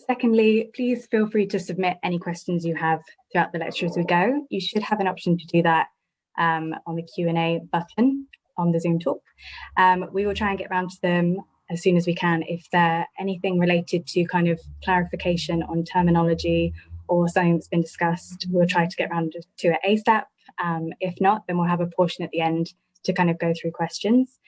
Secondly, please feel free to submit any questions you have throughout the lecture as we go. You should have an option to do that on the Q&A button on the Zoom talk. We will try and get around to them as soon as we can. If they're anything related to kind of clarification on terminology or something that's been discussed, we'll try to get around to it ASAP. If not, then we'll have a portion at the end to kind of go through questions,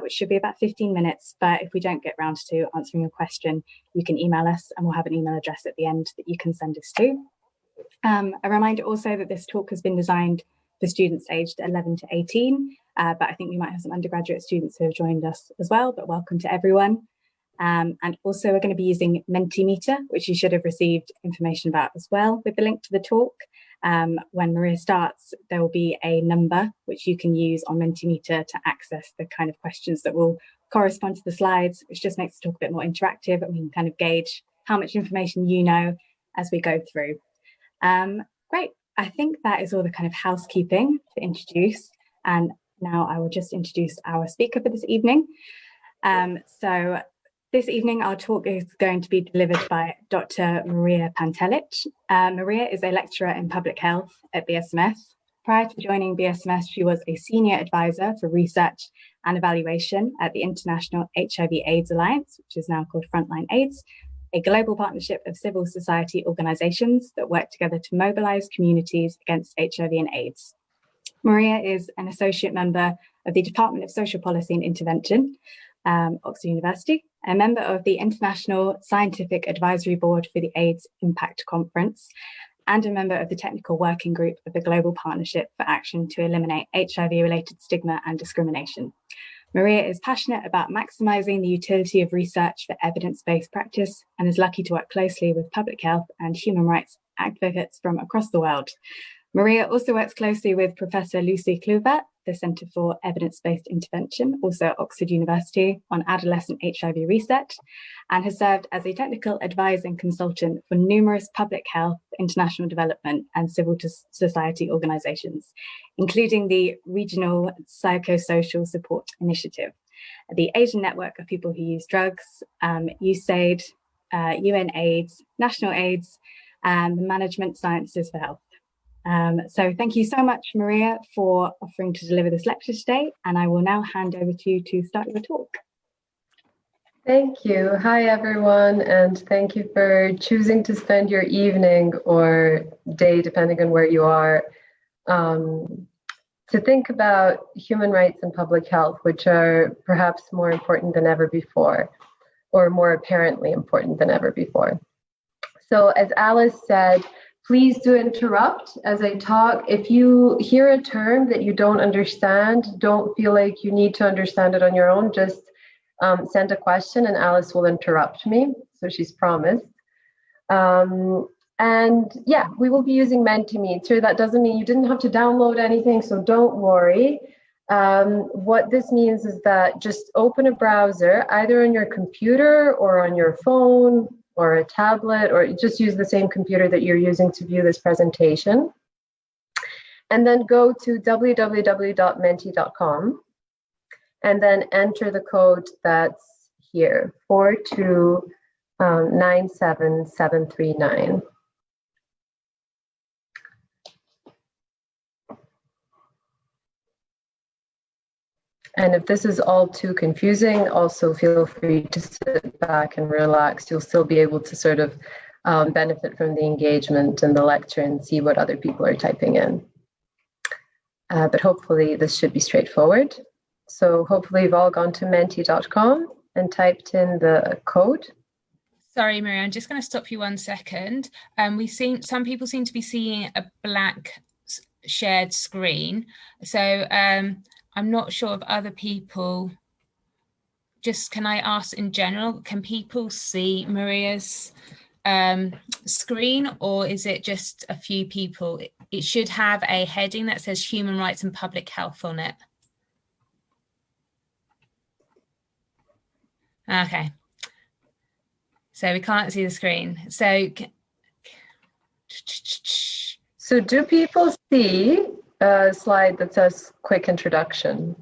which should be about 15 minutes. But if we don't get around to answering your question, you can email us and we'll have an email address at the end that you can send us to. A reminder also that this talk has been designed for students aged 11 to 18, but I think we might have some undergraduate students who have joined us as well, but welcome to everyone. And also we're going to be using Mentimeter, which you should have received information about as well with the link to the talk. When Marija starts, there will be a number which you can use on Mentimeter to access the kind of questions that will correspond to the slides, which just makes the talk a bit more interactive, and we can kind of gauge how much information you know as we go through. Great. I think that is all the kind of housekeeping to introduce. And now I will just introduce our speaker for this evening. So this evening, our talk is going to be delivered by Dr. Marija Pantelic. Marija is a lecturer in public health at BSMS. Prior to joining BSMS, she was a senior advisor for research and evaluation at the International HIV/AIDS Alliance, which is now called Frontline AIDS, a global partnership of civil society organizations that work together to mobilize communities against HIV and AIDS. Marija is an associate member of the Department of Social Policy and Intervention, Oxford University, a member of the International Scientific Advisory Board for the AIDS Impact Conference, and a member of the technical working group of the Global Partnership for Action to Eliminate HIV-related Stigma and Discrimination. Marija is passionate about maximizing the utility of research for evidence-based practice and is lucky to work closely with public health and human rights advocates from across the world. Marija also works closely with Professor Lucy Kluivert, the Centre for Evidence-Based Intervention, also at Oxford University, on adolescent HIV research, and has served as a technical advisor and consultant for numerous public health, international development, and civil society organizations, including the Regional Psychosocial Support Initiative, the Asian Network of People Who Use Drugs, USAID, UNAIDS, National AIDS, and the Management Sciences for Health. So thank you so much, Marija, for offering to deliver this lecture today, and I will now hand over to you to start your talk. Thank you. Hi, everyone, and thank you for choosing to spend your evening or day, depending on where you are, to think about human rights and public health, which are perhaps more important than ever before, or more apparently important than ever before. So as Alice said, please do interrupt as I talk. If you hear a term that you don't understand, don't feel like you need to understand it on your own. Just send a question and Alice will interrupt me. So she's promised. And yeah, we will be using Mentimeter. That doesn't mean you didn't have to download anything, so don't worry. What this means is that just open a browser, either on your computer or on your phone, or a tablet, or just use the same computer that you're using to view this presentation. And then go to www.menti.com and then enter the code that's here, 4297739. And if this is all too confusing, also feel free to sit back and relax. You'll still be able to sort of benefit from the engagement in the lecture and see what other people are typing in. But hopefully this should be straightforward. So hopefully you've all gone to menti.com and typed in the code. Sorry, Marija, I'm just going to stop you 1 second. We've seen some people seem to be seeing a black shared screen. So I'm not sure if other people, just can I ask in general, can people see Marija's screen, or is it just a few people? It should have a heading that says Human Rights and Public Health on it. Okay. So we can't see the screen. So do people see a slide that says quick introduction?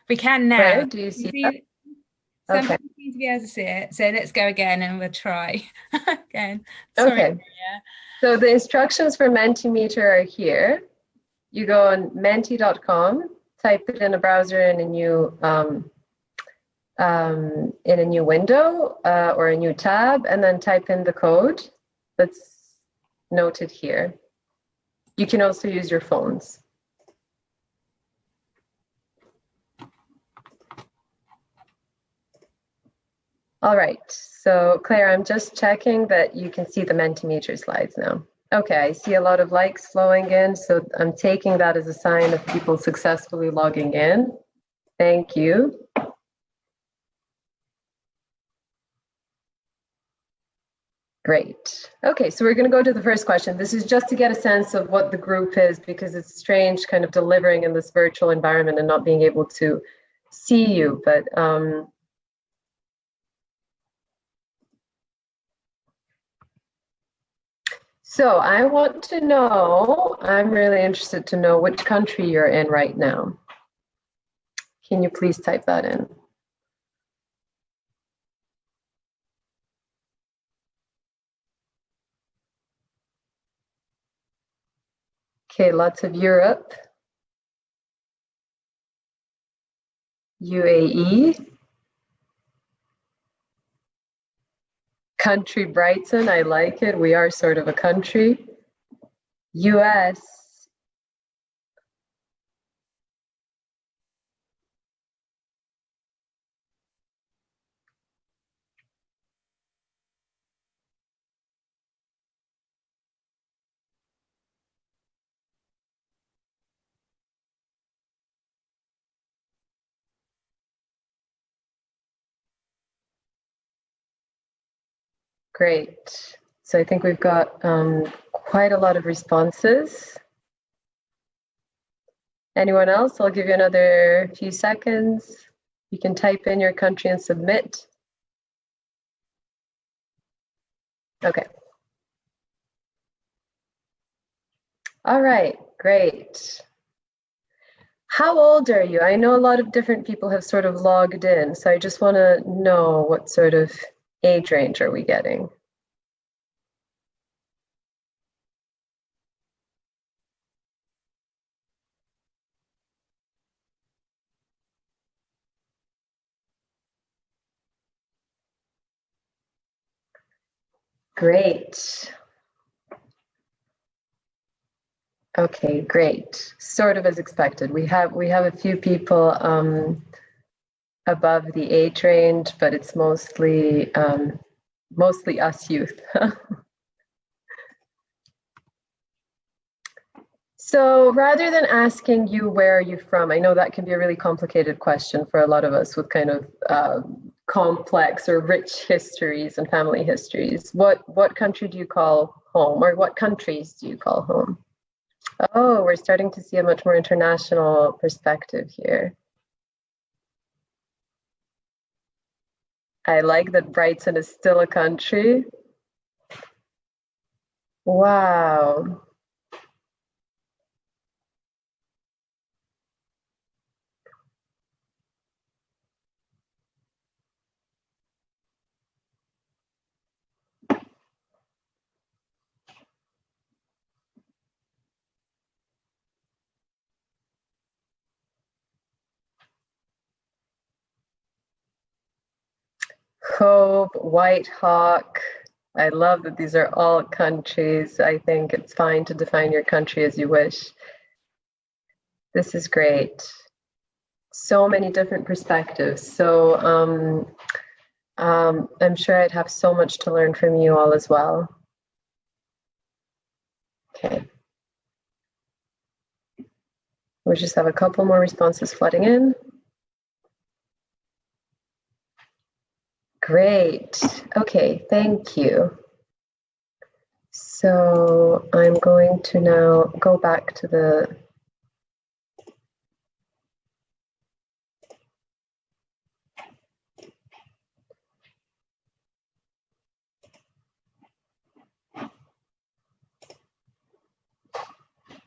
We can now. Claire, do you see that? Some Okay. people seem to be able to see it. So let's go again and we'll try again. Sorry, Okay. Maria. So the instructions for Mentimeter are here. You go on menti.com, type it in a browser in a new window or a new tab, and then type in the code that's noted here. You can also use your phones. All right, so Claire, I'm just checking that you can see the Mentimeter slides now. Okay, I see a lot of likes flowing in, so I'm taking that as a sign of people successfully logging in. Thank you. Great. Okay, so we're going to go to the first question. This is just to get a sense of what the group is, because it's strange kind of delivering in this virtual environment and not being able to see you, but so I want to know, I'm really interested to know which country you're in right now. Can you please type that in? Okay, lots of Europe. UAE. Country Brighton, I like it. We are sort of a country. US. Great. So I think we've got quite a lot of responses. Anyone else? I'll give you another few seconds. You can type in your country and submit. Okay. All right, great. How old are you? I know a lot of different people have sort of logged in, so I just want to know what sort of age range are we getting? Great. Okay, great. Sort of as expected. We have a few people above the age range, but it's mostly mostly us youth. So rather than asking you where are you from, I know that can be a really complicated question for a lot of us with kind of complex or rich histories and family histories. What country do you call home, or what countries do you call home? Oh, we're starting to see a much more international perspective here. I like that Brighton is still a country. Wow. Cove, White Hawk. I love that these are all countries. I think it's fine to define your country as you wish. This is great. So many different perspectives. So I'm sure I'd have so much to learn from you all as well. Okay. We just have a couple more responses flooding in. Great. Okay, thank you. So I'm going to now go back to the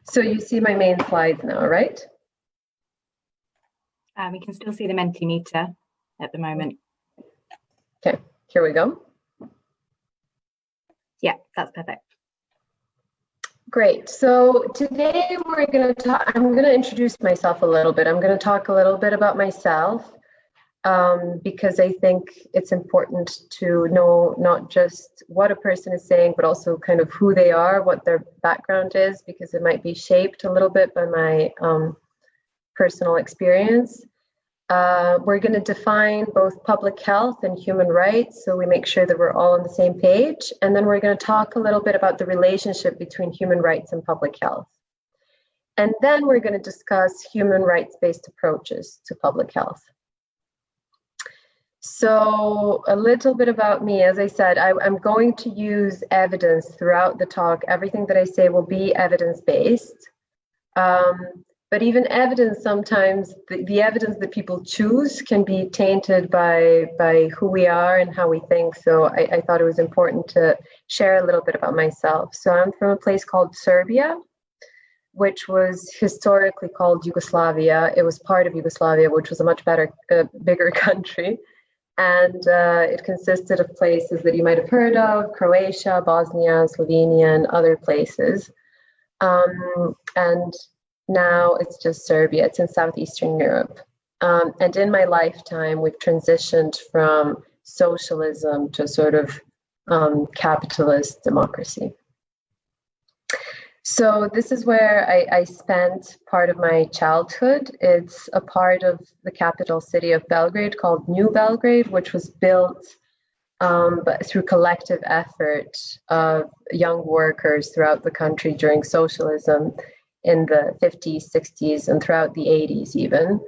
So you see my main slides now, right? We can still see the Mentimeter at the moment. Okay, here we go. Yeah, that's perfect. Great. So today we're going to talk, I'm going to introduce myself a little bit. I'm going to talk a little bit about myself because I think it's important to know not just what a person is saying, but also kind of who they are, what their background is, because it might be shaped a little bit by my personal experience. We're going to define both public health and human rights, so we make sure that we're all on the same page. And then we're going to talk a little bit about the relationship between human rights and public health. And then we're going to discuss human rights-based approaches to public health. So a little bit about me. As I said, I'm going to use evidence throughout the talk. Everything that I say will be evidence-based. But even evidence, sometimes the evidence that people choose can be tainted by who we are and how we think. So I thought it was important to share a little bit about myself. So I'm from a place called Serbia, which was historically called Yugoslavia. It was part of Yugoslavia, which was a much bigger country. And it consisted of places that you might have heard of: Croatia, Bosnia, Slovenia, and other places. And now it's just Serbia. It's in Southeastern Europe. And in my lifetime, we've transitioned from socialism to sort of capitalist democracy. So this is where I spent part of my childhood. It's a part of the capital city of Belgrade called New Belgrade, which was built but through collective effort of young workers throughout the country during socialism in the 50s, 60s, and throughout the 80s even.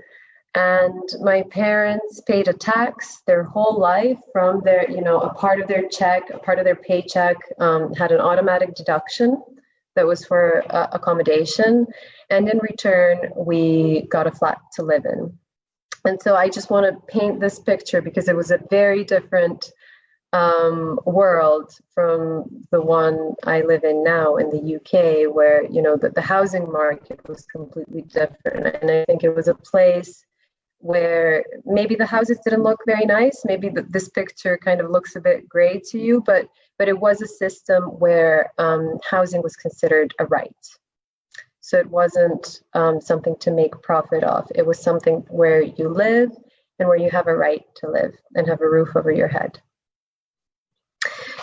And my parents paid a tax their whole life from their, a part of their check, a part of their paycheck had an automatic deduction that was for accommodation. And in return, we got a flat to live in. And so I just want to paint this picture because it was a very different world from the one I live in now in the UK, where the housing market was completely different. And I think it was a place where maybe the houses didn't look very nice. Maybe this picture kind of looks a bit gray to you, but it was a system where housing was considered a right. So it wasn't something to make profit off. It was something where you live and where you have a right to live and have a roof over your head.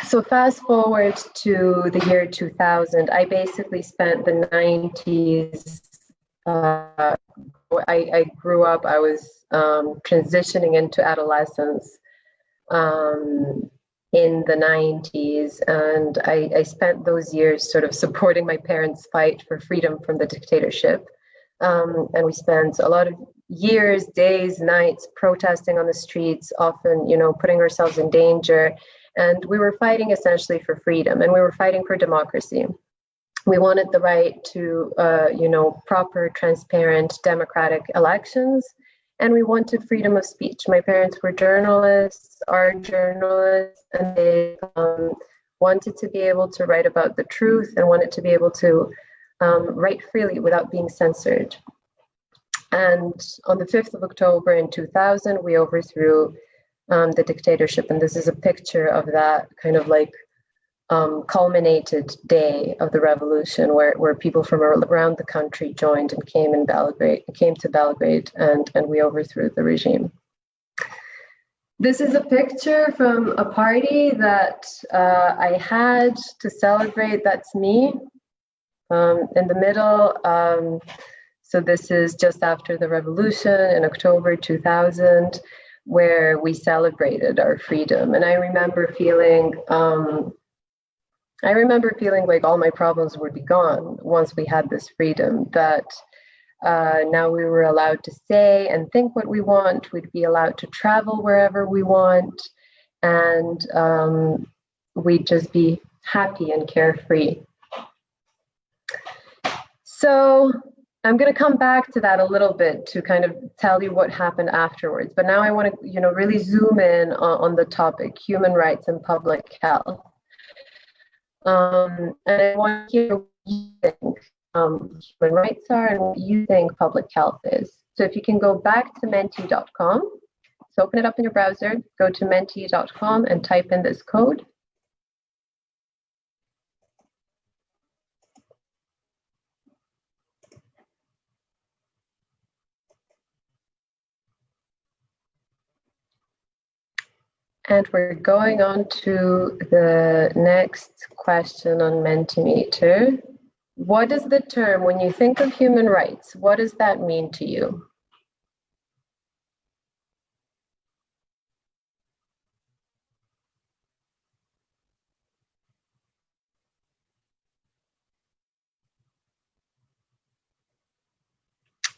So fast forward to the year 2000, I basically spent the 90s. I grew up, I was transitioning into adolescence in the 90s, and I spent those years sort of supporting my parents' fight for freedom from the dictatorship. And we spent a lot of years, days, nights protesting on the streets, often, putting ourselves in danger. And we were fighting essentially for freedom, and we were fighting for democracy. We wanted the right to, proper, transparent, democratic elections, and we wanted freedom of speech. My parents were journalists, are journalists, and they wanted to be able to write about the truth and wanted to be able to write freely without being censored. And on the 5th of October in 2000, we overthrew the dictatorship. And this is a picture of that kind of like culminated day of the revolution where people from around the country joined and came to Belgrade, and we overthrew the regime. This is a picture from a party that I had to celebrate. That's me in the middle. So this is just after the revolution in October 2000, where we celebrated our freedom. And I remember feeling like all my problems would be gone once we had this freedom, that now we were allowed to say and think what we want, we'd be allowed to travel wherever we want, and we'd just be happy and carefree. So I'm going to come back to that a little bit to kind of tell you what happened afterwards. But now I want to, really zoom in on the topic, human rights and public health. And I want to hear what you think human rights are and what you think public health is. So if you can go back to menti.com, so open it up in your browser, go to menti.com and type in this code. And we're going on to the next question on Mentimeter. What is the term, when you think of human rights, what does that mean to you?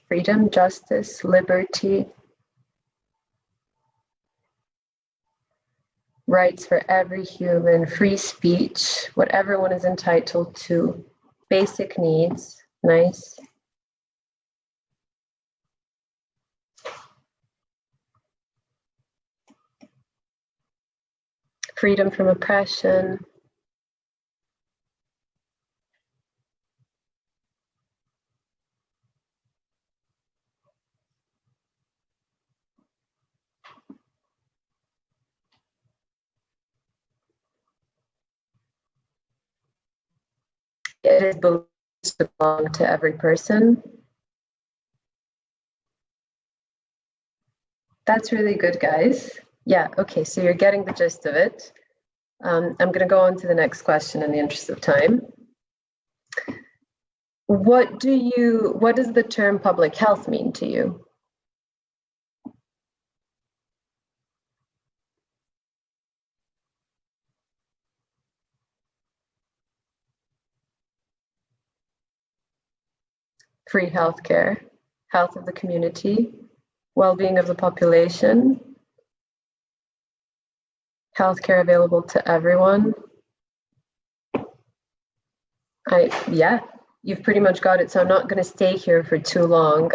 Freedom, justice, liberty, rights for every human, free speech, what everyone is entitled to, basic needs, nice. Freedom from oppression. It is believed to belong to every person. That's really good, guys. Yeah, okay, so you're getting the gist of it. I'm going to go on to the next question in the interest of time. What does the term public health mean to you? Free healthcare, health of the community, well-being of the population, healthcare available to everyone. Yeah, you've pretty much got it, so I'm not going to stay here for too long.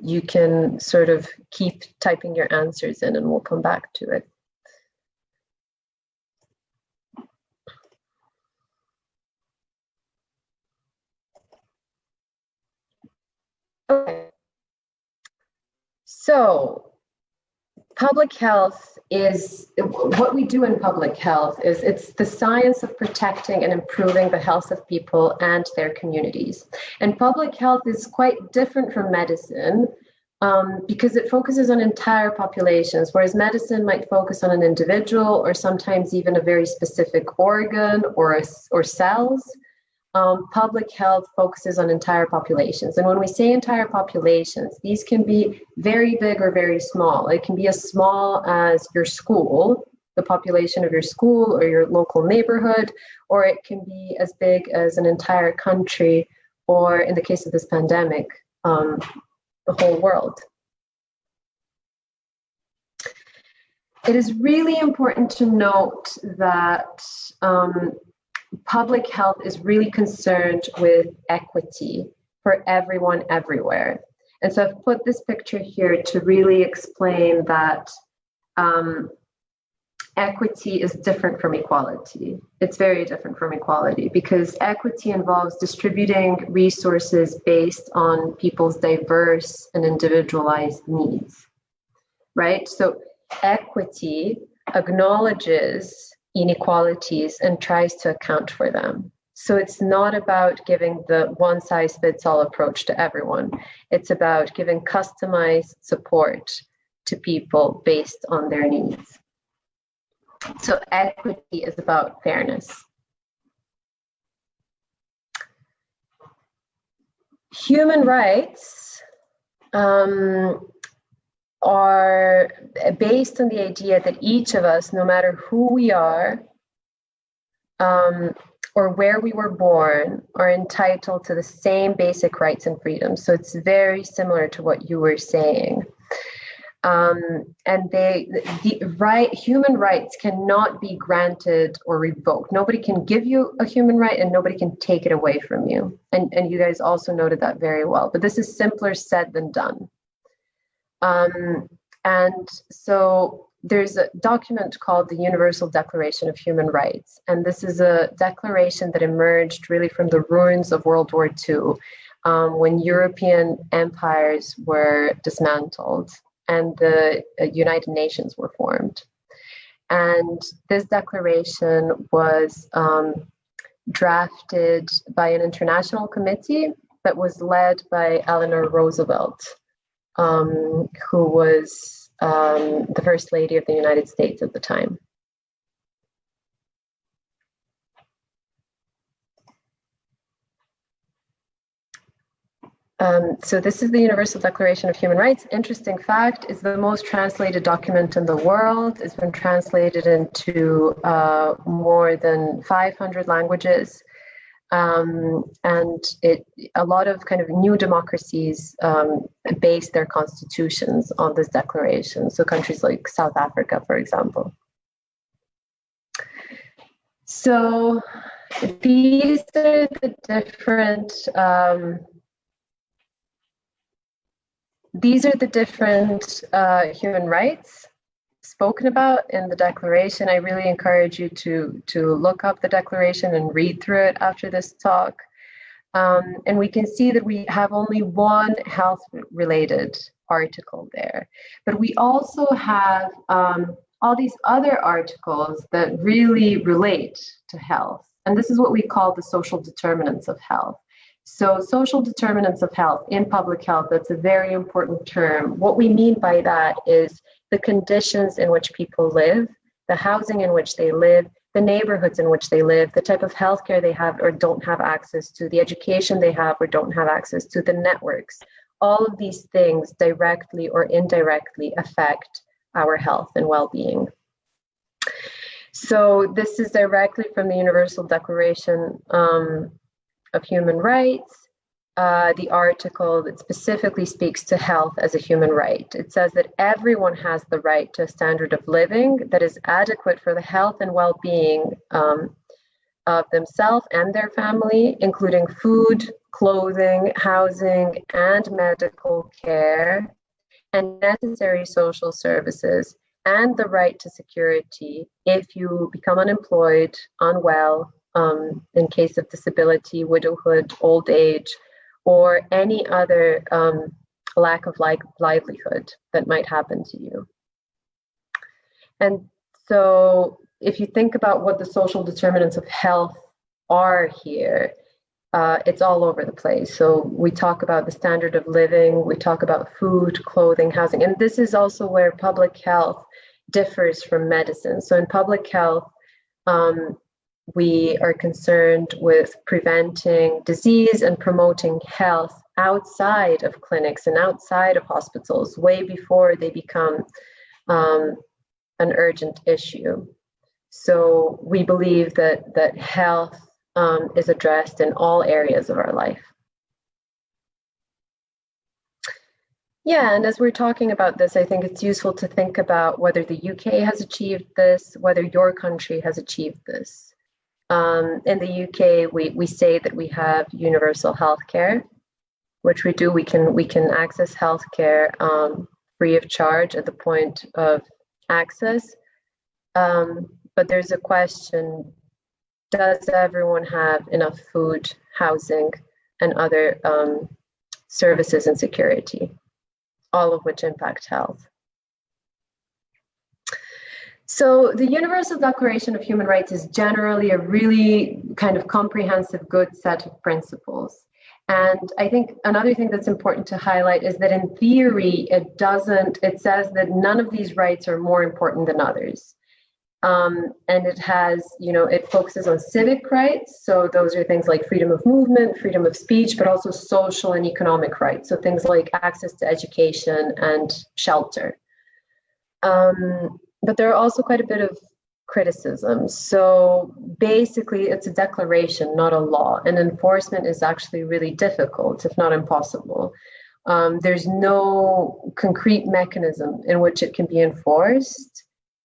You can sort of keep typing your answers in and we'll come back to it. Okay. So public health is, what we do in public health is it's the science of protecting and improving the health of people and their communities. And public health is quite different from medicine because it focuses on entire populations, whereas medicine might focus on an individual or sometimes even a very specific organ or cells. Public health focuses on entire populations. And when we say entire populations, these can be very big or very small. It can be as small as your school, the population of your school or your local neighborhood, or it can be as big as an entire country, or in the case of this pandemic, the whole world. It is really important to note that public health is really concerned with equity for everyone everywhere. And so I've put this picture here to really explain that equity is different from equality. It's very different from equality because equity involves distributing resources based on people's diverse and individualized needs, right? So equity acknowledges inequalities and tries to account for them. So it's not about giving the one-size-fits-all approach to everyone. It's about giving customized support to people based on their needs. So equity is about fairness. Human rights are based on the idea that each of us, no matter who we are or where we were born, are entitled to the same basic rights and freedoms. So it's very similar to what you were saying. And human rights cannot be granted or revoked. Nobody can give you a human right and nobody can take it away from you. And you guys also noted that very well, but this is simpler said than done. And so there's a document called the Universal Declaration of Human Rights. And this is a declaration that emerged really from the ruins of World War II. when European empires were dismantled and the United Nations were formed. And this declaration was drafted by an international committee that was led by Eleanor Roosevelt, who was the First Lady of the United States at the time. So this is the Universal Declaration of Human Rights. Interesting fact, is the most translated document in the world. It's been translated into more than 500 languages. And a lot of kind of new democracies base their constitutions on this declaration. So countries like South Africa, for example. So these are the different human rights spoken about in the declaration. I really encourage you to look up the declaration and read through it after this talk. And we can see that we have only one health-related article there, but we also have all these other articles that really relate to health. And this is what we call the social determinants of health. So social determinants of health in public health, that's a very important term. What we mean by that is the conditions in which people live, the housing in which they live, the neighborhoods in which they live, the type of healthcare they have or don't have access to, the education they have or don't have access to, the networks. All of these things directly or indirectly affect our health and well-being. So this is directly from the Universal Declaration of Human Rights, the article that specifically speaks to health as a human right. It says that everyone has the right to a standard of living that is adequate for the health and well-being of themselves and their family, including food, clothing, housing, and medical care, and necessary social services, and the right to security if you become unemployed, unwell, in case of disability, widowhood, old age, or any other lack of livelihood that might happen to you. And so if you think about what the social determinants of health are here, it's all over the place. So we talk about the standard of living, we talk about food, clothing, housing, and this is also where public health differs from medicine. So in public health, we are concerned with preventing disease and promoting health outside of clinics and outside of hospitals, way before they become an urgent issue. So we believe that health is addressed in all areas of our life. Yeah, and as we're talking about this, I think it's useful to think about whether the UK has achieved this, whether your country has achieved this. In the UK, we say that we have universal healthcare, which we do. We can access healthcare free of charge at the point of access. But there's a question: does everyone have enough food, housing, and other services and security, all of which impact health? So the Universal Declaration of Human Rights is generally a really kind of comprehensive, good set of principles. And I think another thing that's important to highlight is that in theory, it says that none of these rights are more important than others. And it has, it focuses on civic rights. So those are things like freedom of movement, freedom of speech, but also social and economic rights. So things like access to education and shelter. But there are also quite a bit of criticism. So basically, it's a declaration, not a law, and enforcement is actually really difficult, if not impossible. There's no concrete mechanism in which it can be enforced,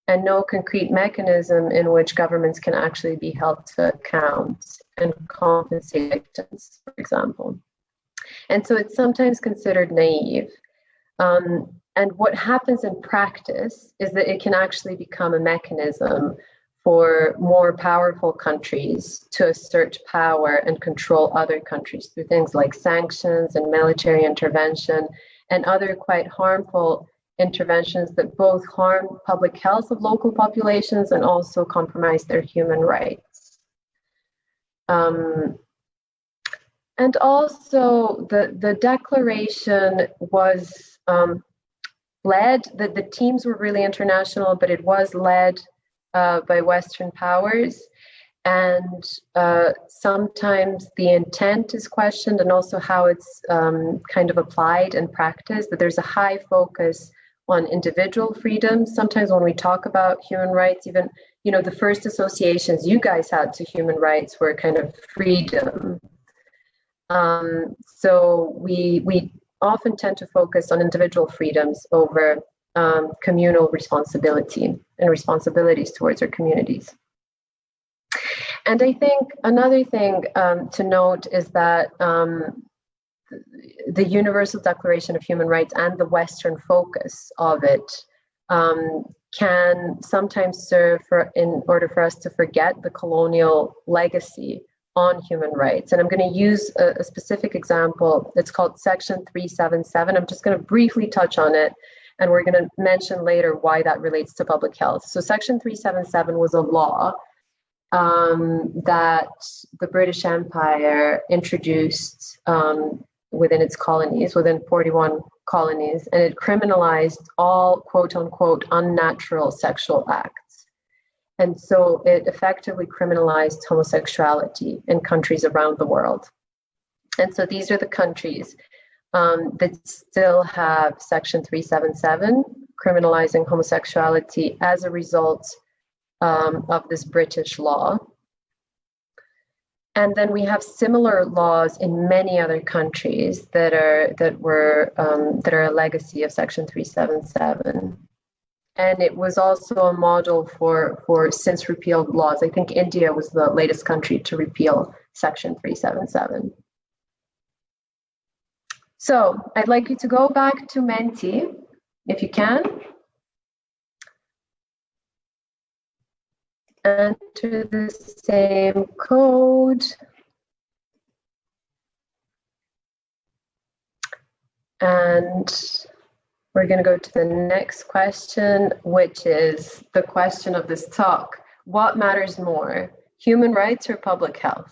and no concrete mechanism in which governments can actually be held to account and compensate victims, for example. And so it's sometimes considered naive. And what happens in practice is that it can actually become a mechanism for more powerful countries to assert power and control other countries through things like sanctions and military intervention and other quite harmful interventions that both harm public health of local populations and also compromise their human rights. And also the declaration was led, the teams were really international, but it was led by Western powers. And sometimes the intent is questioned and also how it's kind of applied and practiced, that there's a high focus on individual freedoms. Sometimes when we talk about human rights, even, you know, the first associations you guys had to human rights were kind of freedom. So we often tend to focus on individual freedoms over communal responsibility and responsibilities towards our communities. And I think another thing to note is that the Universal Declaration of Human Rights and the Western focus of it can sometimes serve in order for us to forget the colonial legacy on human rights. And I'm going to use a specific example. It's called Section 377. I'm just going to briefly touch on it, and we're going to mention later why that relates to public health. So Section 377 was a law that the British Empire introduced within its colonies, within 41 colonies, and it criminalized all quote unquote unnatural sexual acts. And so it effectively criminalized homosexuality in countries around the world. And so these are the countries that still have Section 377, criminalizing homosexuality as a result of this British law. And then we have similar laws in many other countries that are a legacy of Section 377. And it was also a model for since repealed laws. I think India was the latest country to repeal Section 377. So I'd like you to go back to Menti, if you can. Enter the same code. And we're going to go to the next question, which is the question of this talk. What matters more, human rights or public health?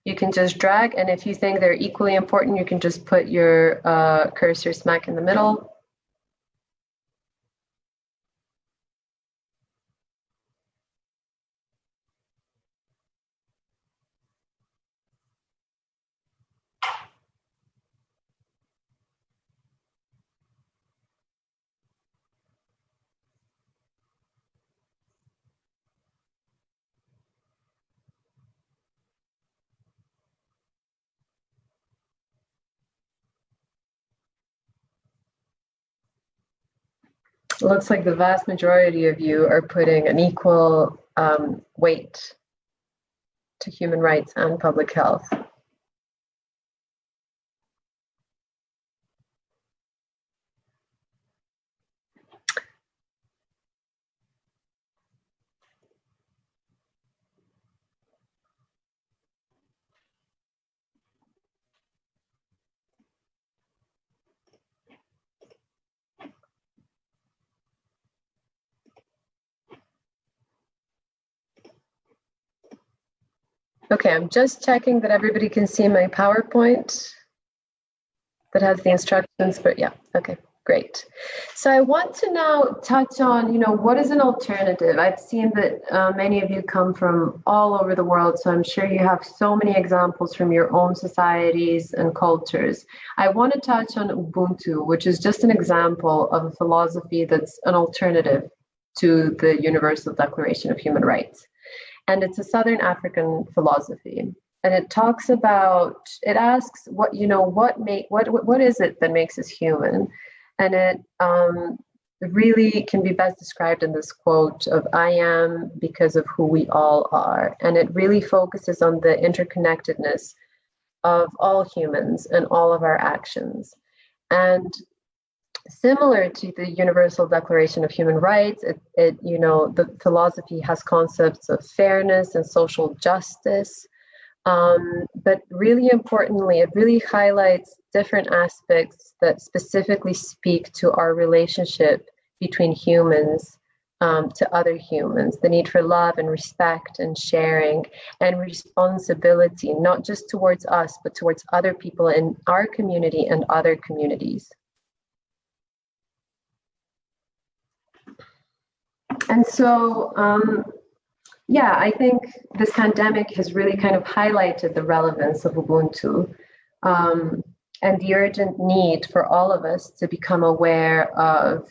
You can just drag, and if you think they're equally important, you can just put your cursor smack in the middle. It looks like the vast majority of you are putting an equal weight to human rights and public health. Okay, I'm just checking that everybody can see my PowerPoint that has the instructions, but yeah, okay, great. So I want to now touch on, what is an alternative? I've seen that many of you come from all over the world, so I'm sure you have so many examples from your own societies and cultures. I want to touch on Ubuntu, which is just an example of a philosophy that's an alternative to the Universal Declaration of Human Rights. And it's a Southern African philosophy. And it talks about, it asks what is it that makes us human? And it really can be best described in this quote of, I am because of who we all are. And it really focuses on the interconnectedness of all humans and all of our actions. And Similar to the Universal Declaration of Human Rights, the philosophy has concepts of fairness and social justice. But really importantly, it really highlights different aspects that specifically speak to our relationship between humans to other humans, the need for love and respect and sharing and responsibility, not just towards us, but towards other people in our community and other communities. And so, I think this pandemic has really kind of highlighted the relevance of Ubuntu and the urgent need for all of us to become aware of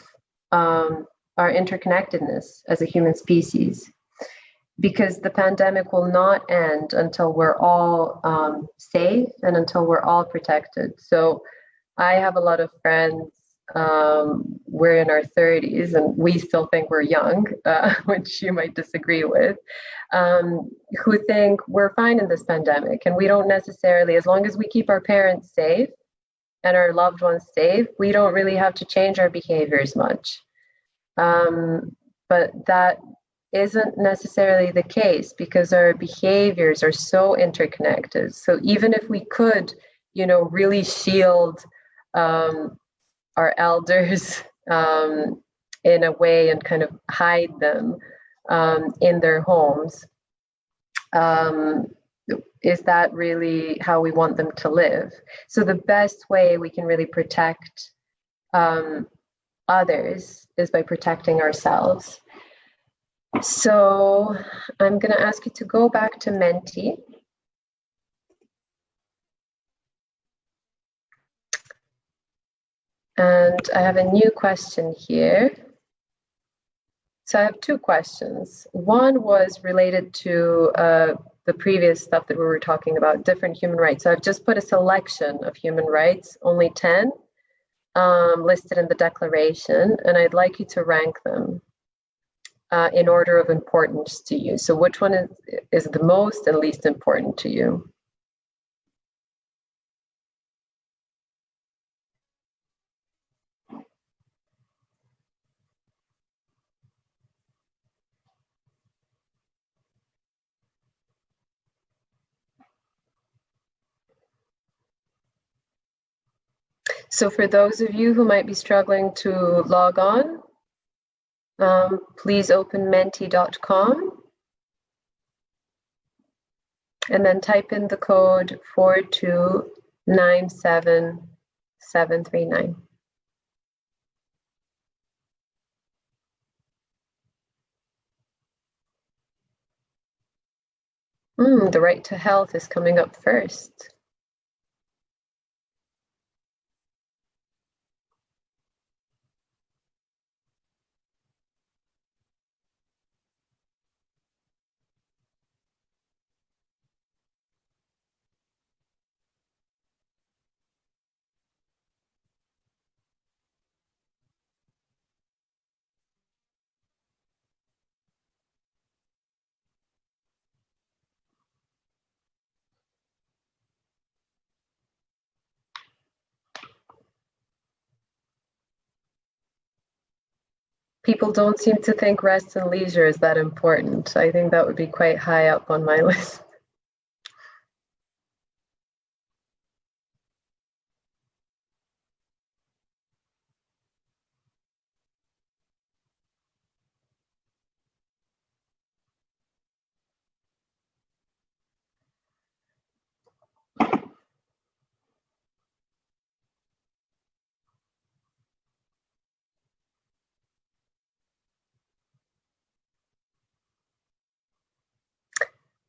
our interconnectedness as a human species, because the pandemic will not end until we're all safe and until we're all protected. So I have a lot of friends, we're in our 30s and we still think we're young, which you might disagree with, who think we're fine in this pandemic. And we don't necessarily, as long as we keep our parents safe and our loved ones safe, we don't really have to change our behaviors much. But that isn't necessarily the case, because our behaviors are so interconnected. So even if we could, really shield our elders in a way and kind of hide them in their homes, is that really how we want them to live? So the best way we can really protect others is by protecting ourselves. So I'm going to ask you to go back to Menti. And I have a new question here. So I have two questions. One was related to the previous stuff that we were talking about, different human rights. So I've just put a selection of human rights, only 10, listed in the declaration, and I'd like you to rank them in order of importance to you. So which one is the most and least important to you? So for those of you who might be struggling to log on, please open menti.com and then type in the code 4297739. The right to health is coming up first. People don't seem to think rest and leisure is that important. I think that would be quite high up on my list.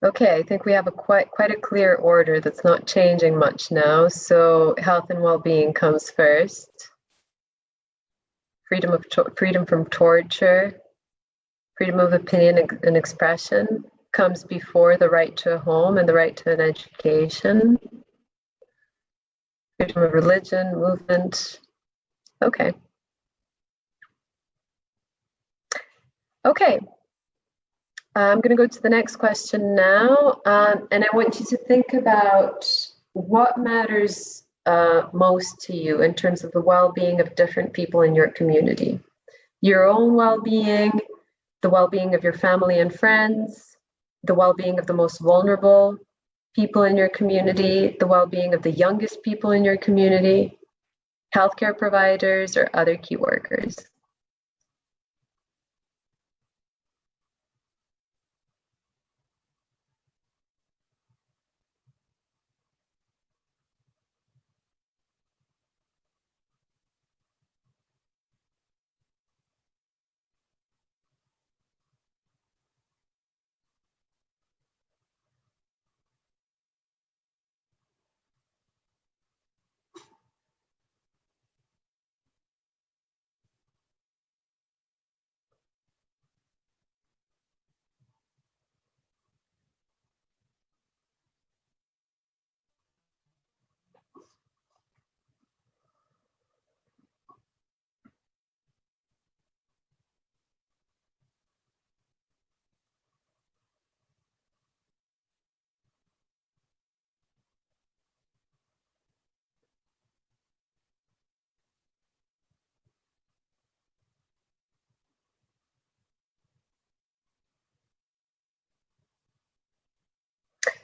Okay, I think we have quite a clear order that's not changing much now. So health and well-being comes first. Freedom from torture, freedom of opinion and expression comes before the right to a home and the right to an education. Freedom of religion, movement. Okay. Okay. I'm going to go to the next question now, and I want you to think about what matters most to you in terms of the well-being of different people in your community? Your own well-being, the well-being of your family and friends, the well-being of the most vulnerable people in your community, the well-being of the youngest people in your community, healthcare providers, or other key workers.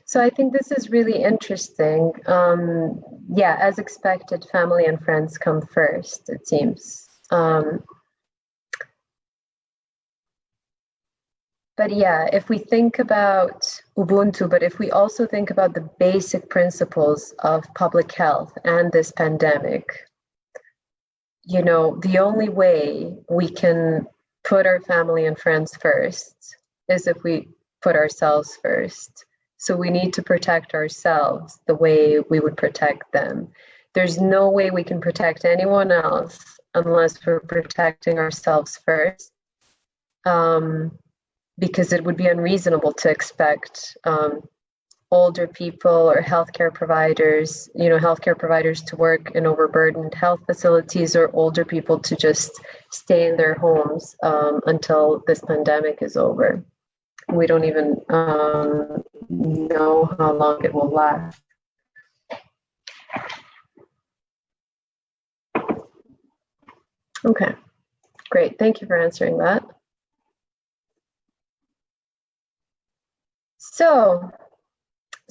So I think this is really interesting. Yeah, as expected, family and friends come first, it seems. But yeah, if we think about Ubuntu, but if we also think about the basic principles of public health and this pandemic, you know, the only way we can put our family and friends first is if we put ourselves first. So we need to protect ourselves the way we would protect them. There's no way we can protect anyone else unless we're protecting ourselves first, because it would be unreasonable to expect older people or healthcare providers, to work in overburdened health facilities, or older people to just stay in their homes until this pandemic is over. We don't even know how long it will last. Okay, great. Thank you for answering that. So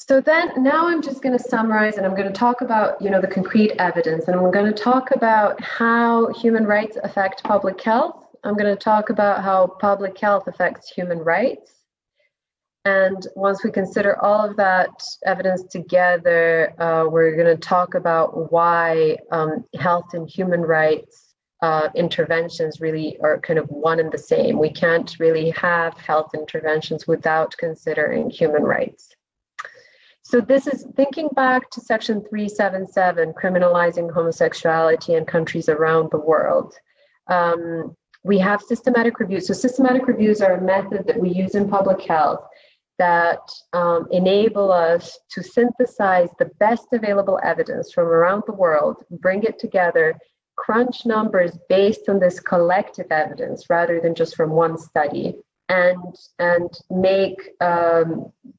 then now I'm just going to summarize, and I'm going to talk about, the concrete evidence, and I'm going to talk about how human rights affect public health. I'm going to talk about how public health affects human rights. And once we consider all of that evidence together, we're going to talk about why health and human rights interventions really are kind of one and the same. We can't really have health interventions without considering human rights. So this is thinking back to Section 377, criminalizing homosexuality in countries around the world. We have systematic reviews. So systematic reviews are a method that we use in public health that enable us to synthesize the best available evidence from around the world, bring it together, crunch numbers based on this collective evidence rather than just from one study, and make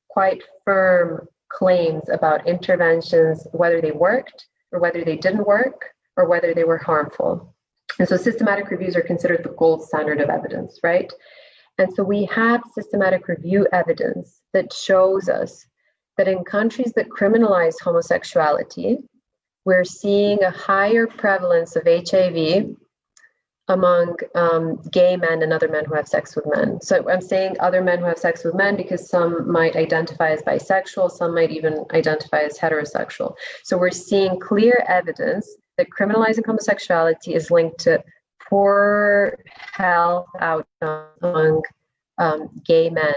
quite firm claims about interventions, whether they worked or whether they didn't work or whether they were harmful. And so systematic reviews are considered the gold standard of evidence, right? And so we have systematic review evidence that shows us that in countries that criminalize homosexuality, we're seeing a higher prevalence of HIV among gay men and other men who have sex with men. So I'm saying other men who have sex with men because some might identify as bisexual, some might even identify as heterosexual. So we're seeing clear evidence that criminalizing homosexuality is linked to poor health outcomes among gay men.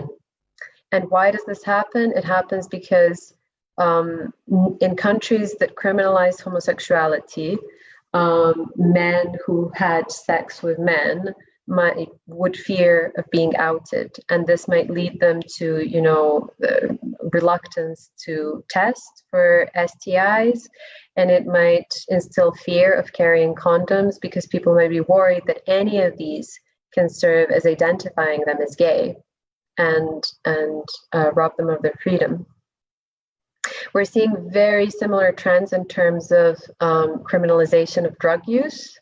And why does this happen? It happens because in countries that criminalize homosexuality, men who had sex with men would fear of being outed, and this might lead them to, the reluctance to test for STIs, and it might instill fear of carrying condoms because people might be worried that any of these can serve as identifying them as gay and rob them of their freedom. We're seeing very similar trends in terms of criminalization of drug use.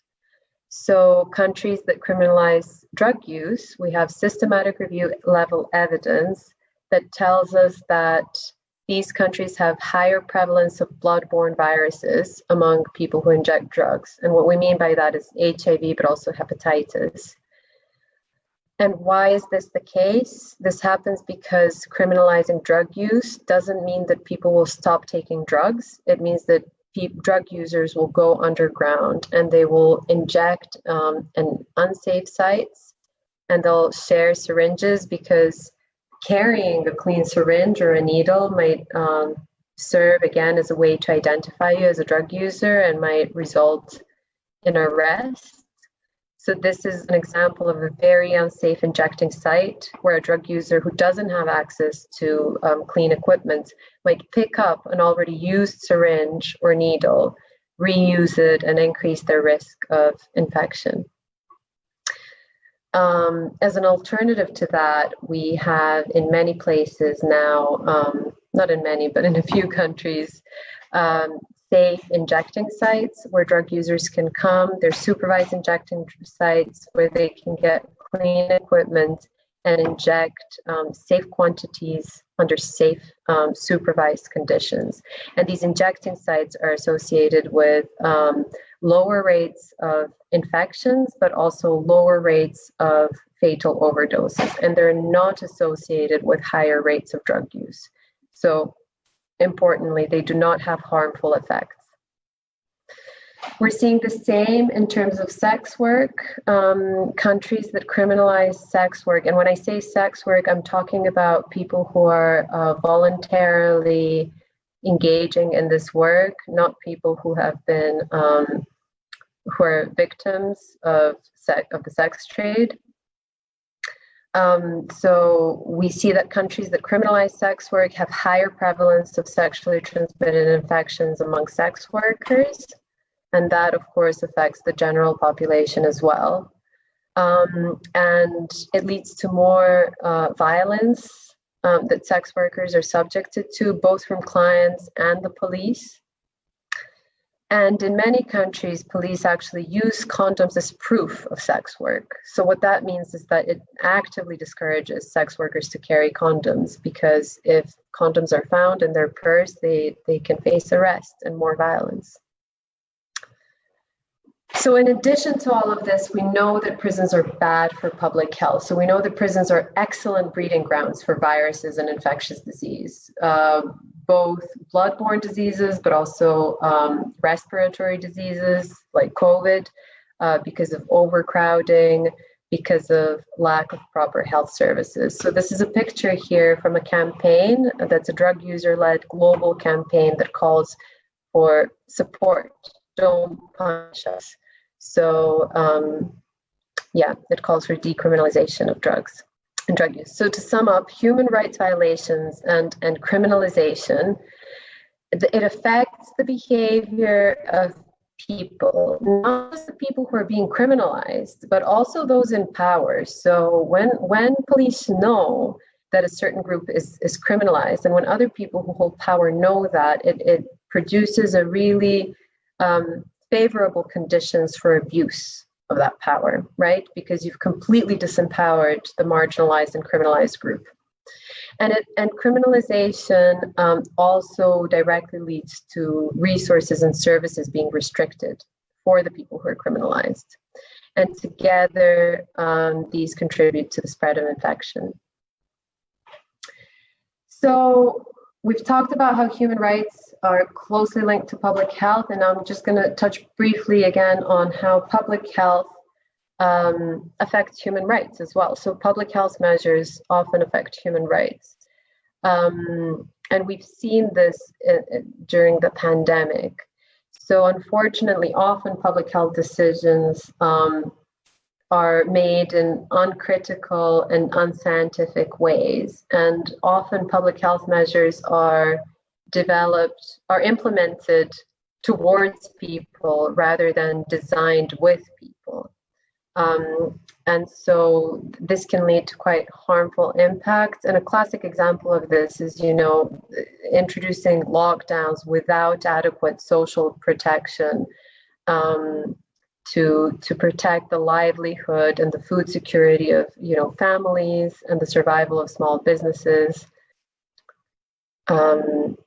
So countries that criminalize drug use, we have systematic review level evidence that tells us that these countries have higher prevalence of blood-borne viruses among people who inject drugs. And what we mean by that is HIV, but also hepatitis. And why is this the case? This happens because criminalizing drug use doesn't mean that people will stop taking drugs. It means that drug users will go underground and they will inject in unsafe sites, and they'll share syringes because carrying a clean syringe or a needle might serve again as a way to identify you as a drug user and might result in arrest. So this is an example of a very unsafe injecting site where a drug user who doesn't have access to clean equipment might pick up an already used syringe or needle, reuse it, and increase their risk of infection. As an alternative to that, we have in many places now, not in many, but in a few countries, safe injecting sites where drug users can come. They're supervised injecting sites where they can get clean equipment and inject safe quantities under safe supervised conditions. And these injecting sites are associated with lower rates of infections, but also lower rates of fatal overdoses. And they're not associated with higher rates of drug use. So importantly, they do not have harmful effects. We're seeing the same in terms of sex work, countries that criminalize sex work. And when I say sex work, I'm talking about people who are voluntarily engaging in this work, not people who have been, who are victims of the sex trade. So we see that countries that criminalize sex work have higher prevalence of sexually transmitted infections among sex workers. And that, of course, affects the general population as well. And it leads to more violence that sex workers are subjected to, both from clients and the police. And in many countries, police actually use condoms as proof of sex work. So what that means is that it actively discourages sex workers to carry condoms, because if condoms are found in their purse, they can face arrest and more violence. So in addition to all of this, we know that prisons are bad for public health. So we know that prisons are excellent breeding grounds for viruses and infectious disease, both blood-borne diseases, but also respiratory diseases like COVID, because of overcrowding, because of lack of proper health services. So this is a picture here from a campaign that's a drug user-led global campaign that calls for support. Don't punish us. So it calls for decriminalization of drugs and drug use. So to sum up, human rights violations and criminalization, it affects the behavior of people, not just the people who are being criminalized, but also those in power. So when police know that a certain group is criminalized, and when other people who hold power know that, it produces a really favorable conditions for abuse of that power, right? Because you've completely disempowered the marginalized and criminalized group. And criminalization also directly leads to resources and services being restricted for the people who are criminalized. And together, these contribute to the spread of infection. So we've talked about how human rights are closely linked to public health, and I'm just going to touch briefly again on how public health affects human rights as well. So public health measures often affect human rights. And we've seen this during the pandemic. So unfortunately, often public health decisions are made in uncritical and unscientific ways. And often public health measures are implemented towards people rather than designed with people. And so this can lead to quite harmful impacts. And a classic example of this is, introducing lockdowns without adequate social protection to protect the livelihood and the food security of, families and the survival of small businesses and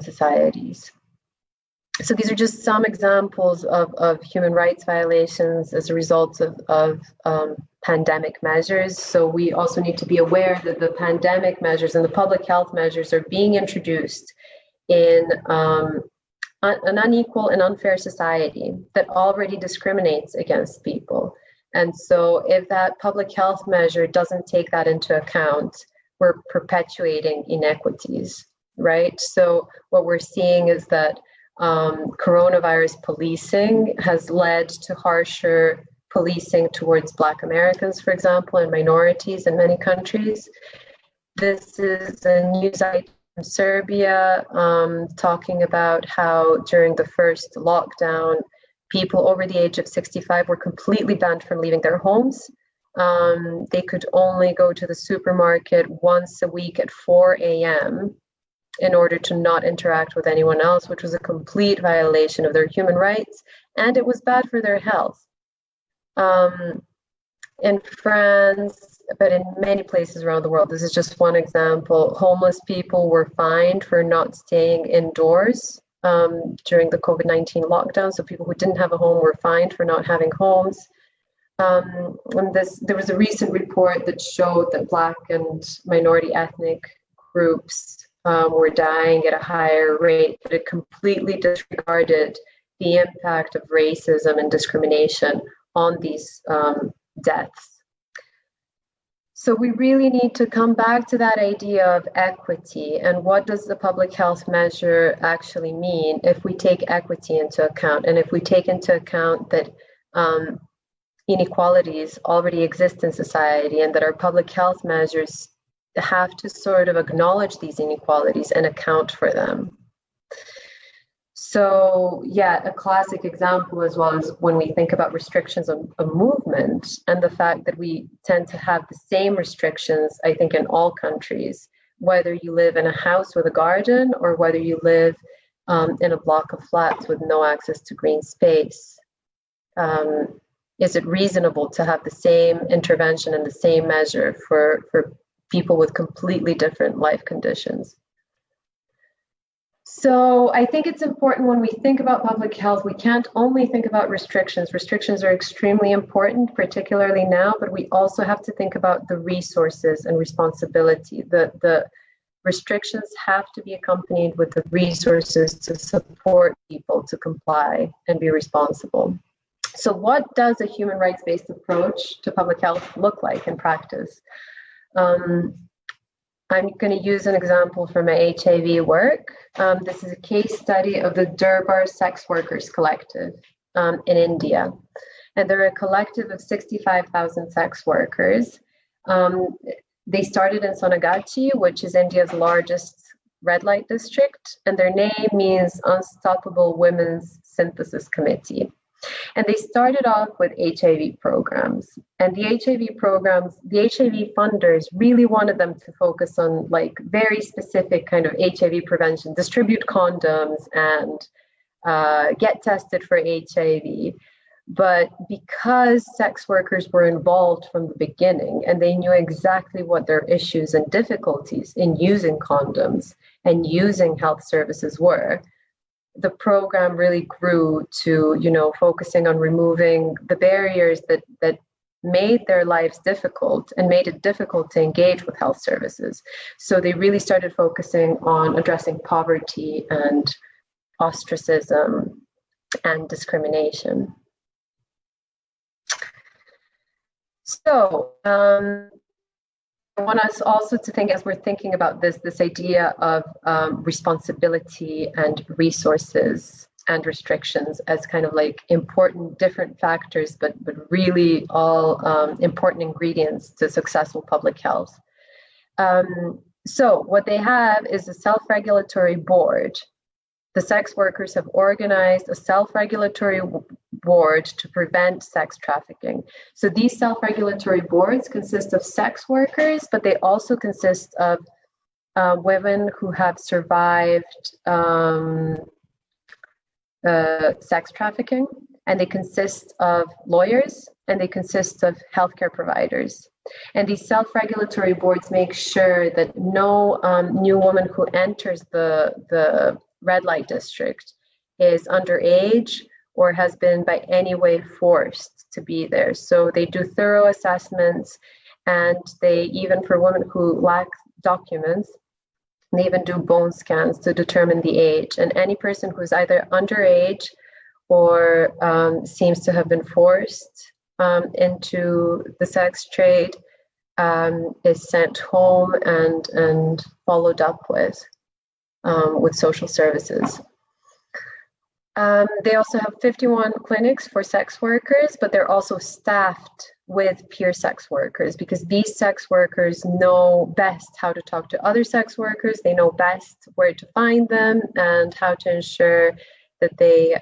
societies. So these are just some examples of human rights violations as a result of pandemic measures. So we also need to be aware that the pandemic measures and the public health measures are being introduced in an unequal and unfair society that already discriminates against people. And so if that public health measure doesn't take that into account, we're perpetuating inequities, right? So what we're seeing is that coronavirus policing has led to harsher policing towards Black Americans, for example, and minorities in many countries. This is a news item from Serbia talking about how during the first lockdown, people over the age of 65 were completely banned from leaving their homes. They could only go to the supermarket once a week at 4 a.m. in order to not interact with anyone else, which was a complete violation of their human rights, and it was bad for their health. In France, but in many places around the world, this is just one example, homeless people were fined for not staying indoors during the COVID-19 lockdown. So people who didn't have a home were fined for not having homes. And there was a recent report that showed that Black and minority ethnic groups were dying at a higher rate, but it completely disregarded the impact of racism and discrimination on these deaths. So we really need to come back to that idea of equity and what does the public health measure actually mean if we take equity into account, and if we take into account that inequalities already exist in society and that our public health measures have to sort of acknowledge these inequalities and account for them. So yeah, a classic example as well is when we think about restrictions of movement and the fact that we tend to have the same restrictions, I think, in all countries, whether you live in a house with a garden or whether you live in a block of flats with no access to green space. Is it reasonable to have the same intervention and the same measure for people with completely different life conditions? So I think it's important when we think about public health, we can't only think about restrictions. Restrictions are extremely important, particularly now, but we also have to think about the resources and responsibility. The restrictions have to be accompanied with the resources to support people to comply and be responsible. So what does a human rights-based approach to public health look like in practice? I'm going to use an example from my HIV work. This is a case study of the Durbar Sex Workers Collective in India. And they're a collective of 65,000 sex workers. They started in Sonagachi, which is India's largest red light district. And their name means Unstoppable Women's Synthesis Committee. And they started off with HIV programs. And the HIV programs, the HIV funders really wanted them to focus on like very specific kind of HIV prevention, distribute condoms and get tested for HIV. But because sex workers were involved from the beginning and they knew exactly what their issues and difficulties in using condoms and using health services were, the program really grew to, focusing on removing the barriers that made their lives difficult and made it difficult to engage with health services. So they really started focusing on addressing poverty and ostracism and discrimination. So I want us also to think, as we're thinking about this idea of responsibility and resources and restrictions as kind of like important different factors, but really all important ingredients to successful public health. So what they have is a self-regulatory board the sex workers have organized a self-regulatory board to prevent sex trafficking. So these self-regulatory boards consist of sex workers, but they also consist of women who have survived sex trafficking, and they consist of lawyers, and they consist of healthcare providers. And these self-regulatory boards make sure that no new woman who enters the red light district is underage or has been by any way forced to be there. So they do thorough assessments, and they, even for women who lack documents, they even do bone scans to determine the age. And any person who's either underage or seems to have been forced into the sex trade is sent home and followed up with social services. They also have 51 clinics for sex workers, but they're also staffed with peer sex workers, because these sex workers know best how to talk to other sex workers. They know best where to find them and how to ensure that they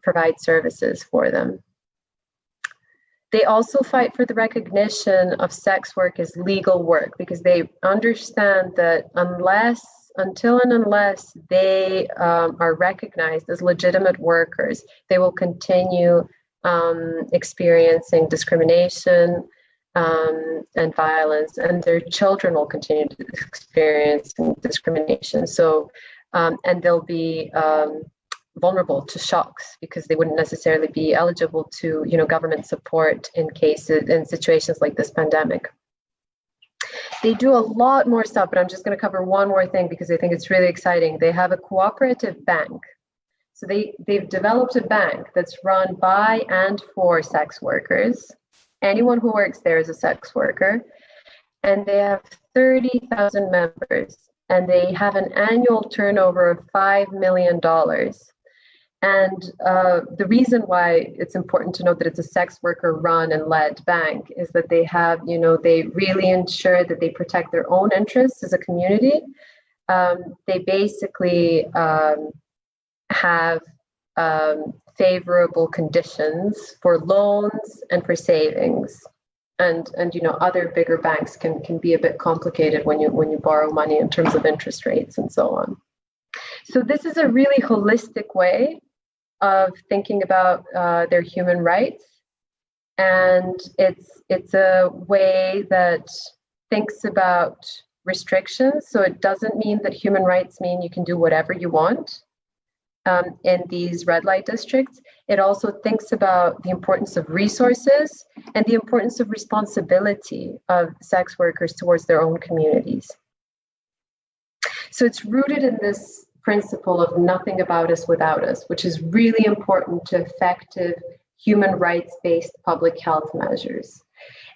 provide services for them. They also fight for the recognition of sex work as legal work, because they understand that until and unless they are recognized as legitimate workers, they will continue experiencing discrimination and violence, and their children will continue to experience discrimination. So, and they'll be vulnerable to shocks, because they wouldn't necessarily be eligible to, government support in situations like this pandemic. They do a lot more stuff, but I'm just going to cover one more thing because I think it's really exciting. They have a cooperative bank. So they've developed a bank that's run by and for sex workers. Anyone who works there is a sex worker. And they have 30,000 members. And they have an annual turnover of $5 million. And the reason why it's important to note that it's a sex worker run and led bank is that they have, they really ensure that they protect their own interests as a community. They basically have favorable conditions for loans and for savings. And other bigger banks can be a bit complicated when you borrow money in terms of interest rates and so on. So this is a really holistic way of thinking about their human rights, and it's a way that thinks about restrictions. So it doesn't mean that human rights mean you can do whatever you want in these red light districts. It also thinks about the importance of resources and the importance of responsibility of sex workers towards their own communities. So it's rooted in this principle of nothing about us without us, which is really important to effective human rights-based public health measures.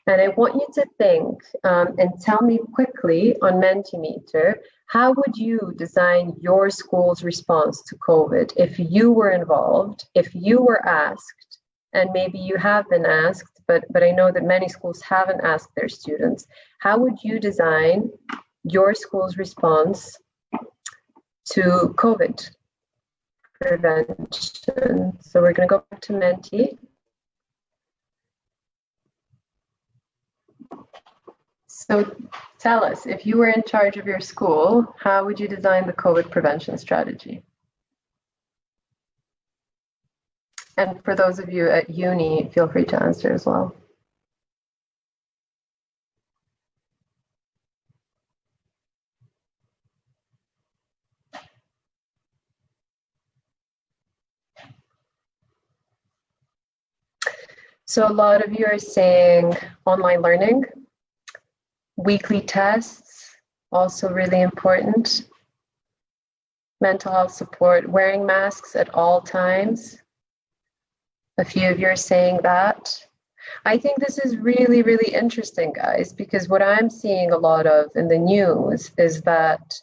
And I want you to think and tell me quickly on Mentimeter, how would you design your school's response to COVID if you were involved, if you were asked, and maybe you have been asked, but I know that many schools haven't asked their students, how would you design your school's response to COVID prevention? So we're going to go back to Menti. So tell us, if you were in charge of your school, how would you design the COVID prevention strategy? And for those of you at uni, feel free to answer as well. So a lot of you are saying online learning, weekly tests, also really important, mental health support, wearing masks at all times. A few of you are saying that. I think this is really, really interesting, guys, because what I'm seeing a lot of in the news is that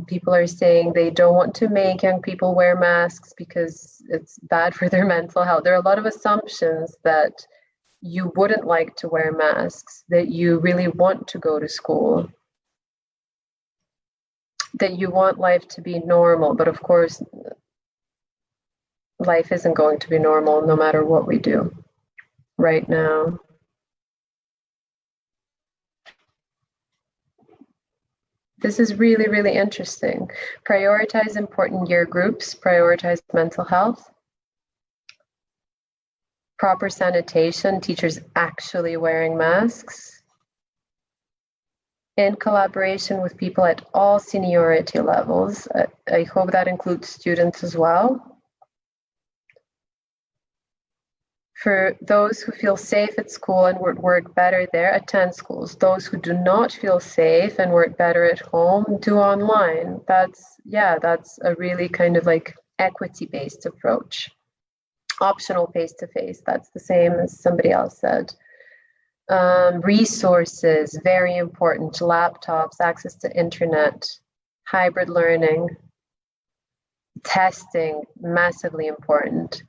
people are saying they don't want to make young people wear masks because it's bad for their mental health. There are a lot of assumptions that you wouldn't like to wear masks, that you really want to go to school. that you want life to be normal, but of course, life isn't going to be normal no matter what we do right now. This is really, really interesting. Prioritize important year groups, prioritize mental health. Proper sanitation, teachers actually wearing masks. In collaboration with people at all seniority levels. I hope that includes students as well. For those who feel safe at school and would work better there, attend schools. Those who do not feel safe and work better at home, do online. That's a really kind of like equity-based approach. Optional face-to-face, that's the same as somebody else said. Resources, very important. Laptops, access to internet, hybrid learning, testing, massively important.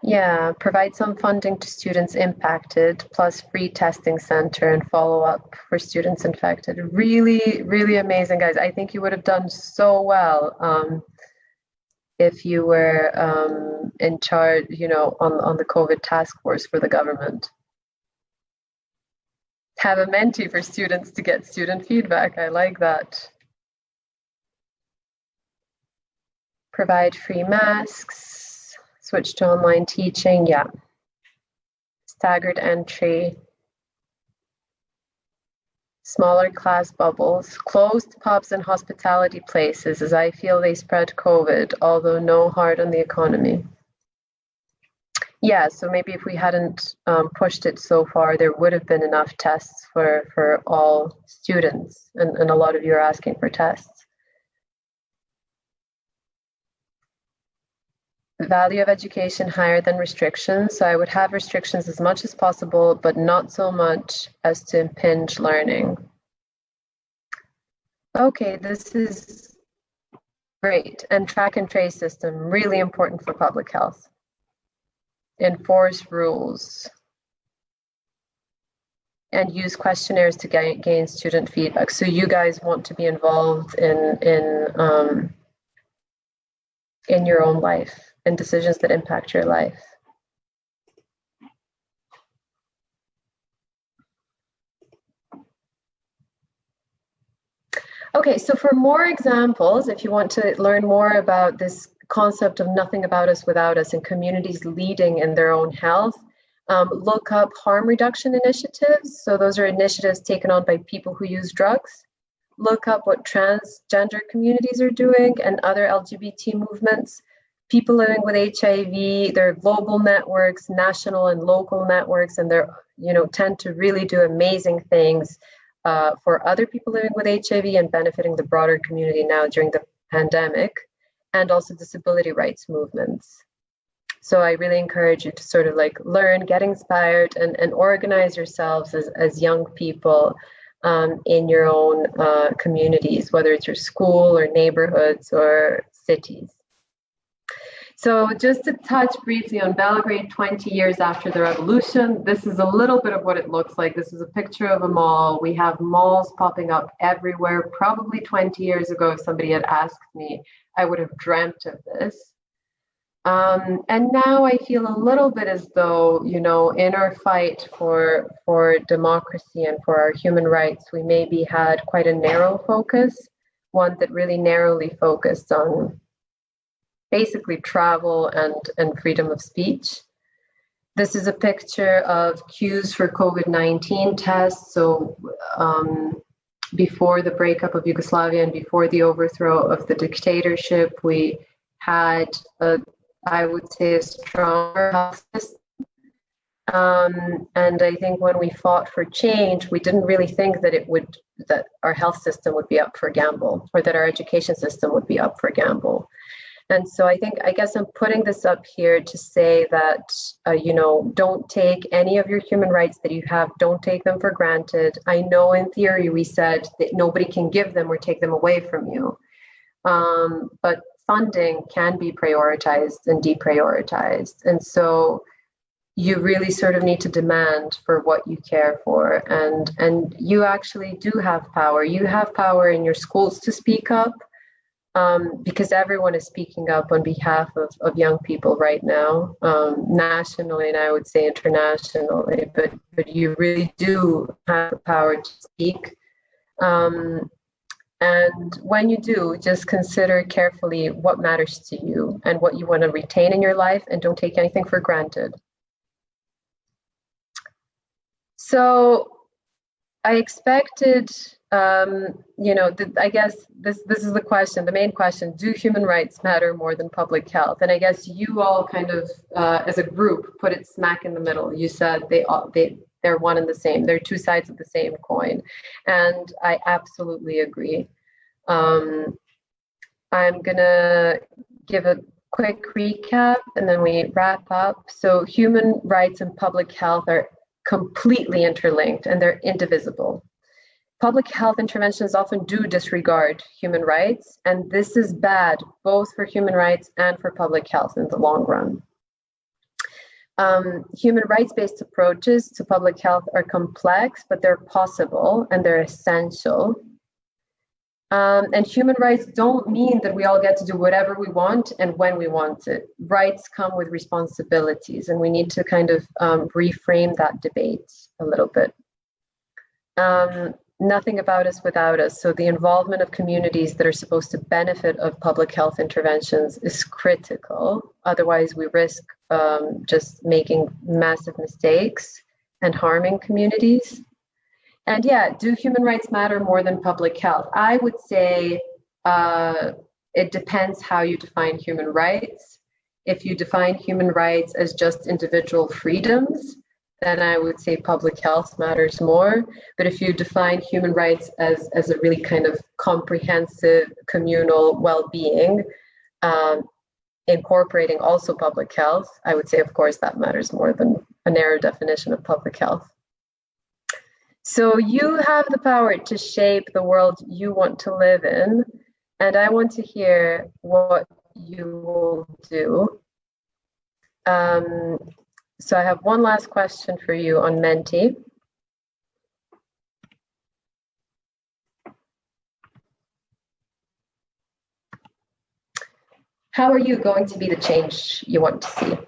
Yeah, provide some funding to students impacted, plus free testing center and follow-up for students infected. Really, really amazing, guys. I think you would have done so well if you were in charge, you know, on the COVID task force for the government. Have a mentee for students to get student feedback. I like that. Provide free masks. Switch to online teaching, yeah. Staggered entry. Smaller class bubbles. Closed pubs and hospitality places, as I feel they spread COVID, although no hard on the economy. Yeah, so maybe if we hadn't pushed it so far, there would have been enough tests for all students, and a lot of you are asking for tests. Value of education higher than restrictions. So I would have restrictions as much as possible, but not so much as to impinge learning. Okay, this is great. And track and trace system, really important for public health. Enforce rules. And use questionnaires to gain student feedback. So you guys want to be involved in your own life and decisions that impact your life. Okay, so for more examples, if you want to learn more about this concept of nothing about us without us and communities leading in their own health, look up harm reduction initiatives. So those are initiatives taken on by people who use drugs. Look up what transgender communities are doing and other LGBT movements. People living with HIV, there are global networks, national and local networks, and they're, tend to really do amazing things for other people living with HIV and benefiting the broader community now during the pandemic, and also disability rights movements. So I really encourage you to sort of like learn, get inspired, and organize yourselves as young people in your own communities, whether it's your school or neighborhoods or cities. So just to touch briefly on Belgrade 20 years after the revolution, this is a little bit of what it looks like. This is a picture of a mall. We have malls popping up everywhere. Probably 20 years ago, if somebody had asked me, I would have dreamt of this. And now I feel a little bit as though, in our fight for democracy and for our human rights, we maybe had quite a narrow focus, one that really narrowly focused on basically travel and freedom of speech. This is a picture of queues for COVID-19 tests. So before the breakup of Yugoslavia and before the overthrow of the dictatorship, we had I would say a stronger health system. And I think when we fought for change, we didn't really think that our health system would be up for gamble, or that our education system would be up for gamble. And so I guess I'm putting this up here to say that, don't take any of your human rights that you have, don't take them for granted. I know in theory we said that nobody can give them or take them away from you. But funding can be prioritized and deprioritized. And so you really sort of need to demand for what you care for, and you actually do have power. You have power in your schools to speak up, because everyone is speaking up on behalf of young people right now, nationally, and I would say internationally, but you really do have the power to speak. And when you do, just consider carefully what matters to you and what you want to retain in your life, and don't take anything for granted. So I expected, I guess this is the question, the main question: do human rights matter more than public health? And I guess you all kind of, as a group, put it smack in the middle. You said they're one and the same. They're two sides of the same coin, and I absolutely agree. I'm gonna give a quick recap and then we wrap up. So human rights and public health are completely interlinked and they're indivisible. Public health interventions often do disregard human rights, and this is bad both for human rights and for public health in the long run. Human rights-based approaches to public health are complex, but they're possible and they're essential. And human rights don't mean that we all get to do whatever we want and when we want it. Rights come with responsibilities, and we need to kind of reframe that debate a little bit. Nothing about us without us. So the involvement of communities that are supposed to benefit of public health interventions is critical. Otherwise, we risk just making massive mistakes and harming communities. And yeah, do human rights matter more than public health? I would say it depends how you define human rights. If you define human rights as just individual freedoms, then I would say public health matters more. But if you define human rights as a really kind of comprehensive communal well-being, incorporating also public health, I would say, of course, that matters more than a narrow definition of public health. So you have the power to shape the world you want to live in, and I want to hear what you will do. So I have one last question for you on Menti. How are you going to be the change you want to see?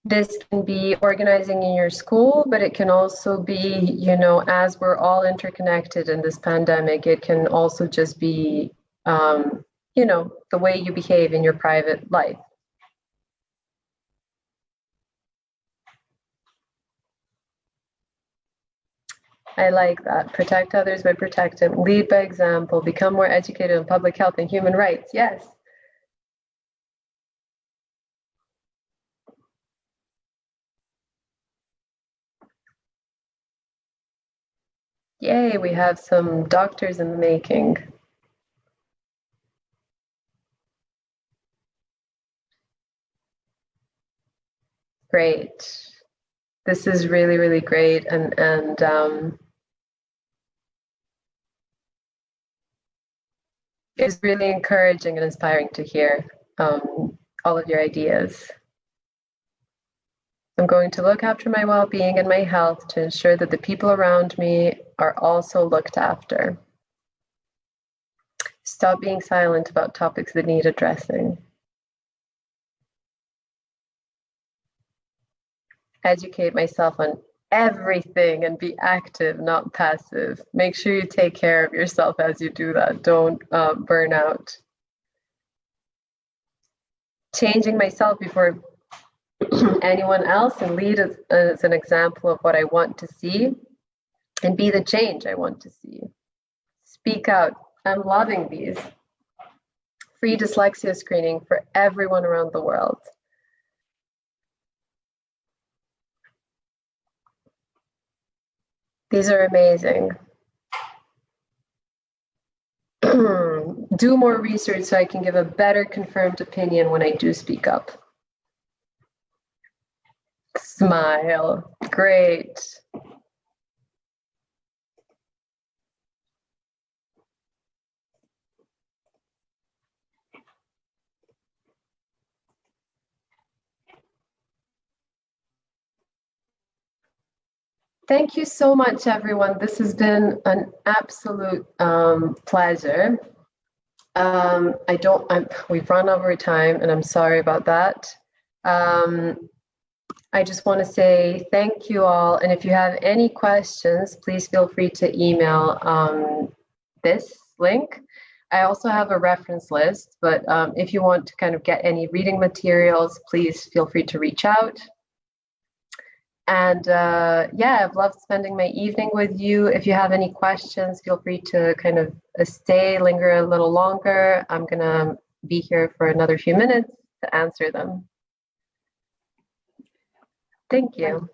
This can be organizing in your school, but it can also be, as we're all interconnected in this pandemic, it can also just be, the way you behave in your private life. I like that. Protect others by protecting, lead by example, become more educated on public health and human rights. Yes. Yay, we have some doctors in the making. Great. This is really, really great, and it's really encouraging and inspiring to hear all of your ideas. I'm going to look after my well-being and my health to ensure that the people around me are also looked after. Stop being silent about topics that need addressing. Educate myself on everything and be active, not passive. Make sure you take care of yourself as you do that. Don't burn out. Changing myself before anyone else, and lead as an example of what I want to see and be the change I want to see. Speak out. I'm loving these. Free dyslexia screening for everyone around the world. These are amazing. Do more research so I can give a better confirmed opinion when I do speak up. Smile. Great. Thank you so much, everyone. This has been an absolute pleasure. We've run over time, and I'm sorry about that. I just want to say thank you all. And if you have any questions, please feel free to email this link. I also have a reference list, but if you want to kind of get any reading materials, please feel free to reach out. And yeah, I've loved spending my evening with you. If you have any questions, feel free to kind of linger a little longer. I'm going to be here for another few minutes to answer them. Thank you.